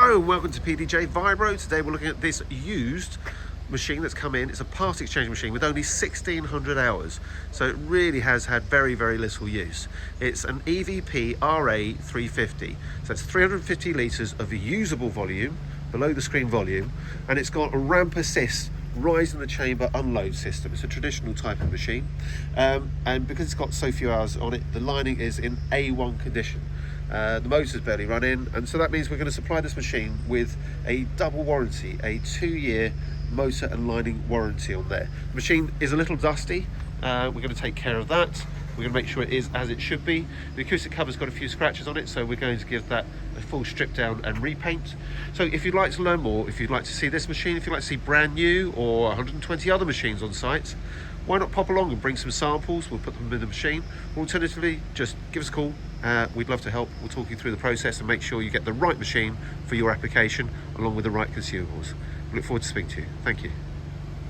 Hello and welcome to PDJ Vibro. Today we're looking at this used machine that's come in. It's a part exchange machine with only 1600 hours, so it really has had very little use. It's an EVP-RA 350, so it's 350 litres of usable volume, below the screen volume, and it's got a ramp assist rise in the chamber unload system. It's a traditional type of machine, and because it's got so few hours on it, the lining is in A1 condition. The motor's barely running, and so that means we're going to supply this machine with a double warranty, a 2-year motor and lining warranty on there. The machine is a little dusty. We're going to take care of that. We're going to make sure it is as it should be. The acoustic cover's got a few scratches on it, so we're going to give that a full strip down and repaint. So if you'd like to learn more, if you'd like to see this machine, if you'd like to see brand new or 120 other machines on site, why not pop along and bring some samples? We'll put them in the machine. Alternatively, just give us a call. We'd love to help. We'll talk you through the process and make sure you get the right machine for your application along with the right consumables. We look forward to speaking to you. Thank you.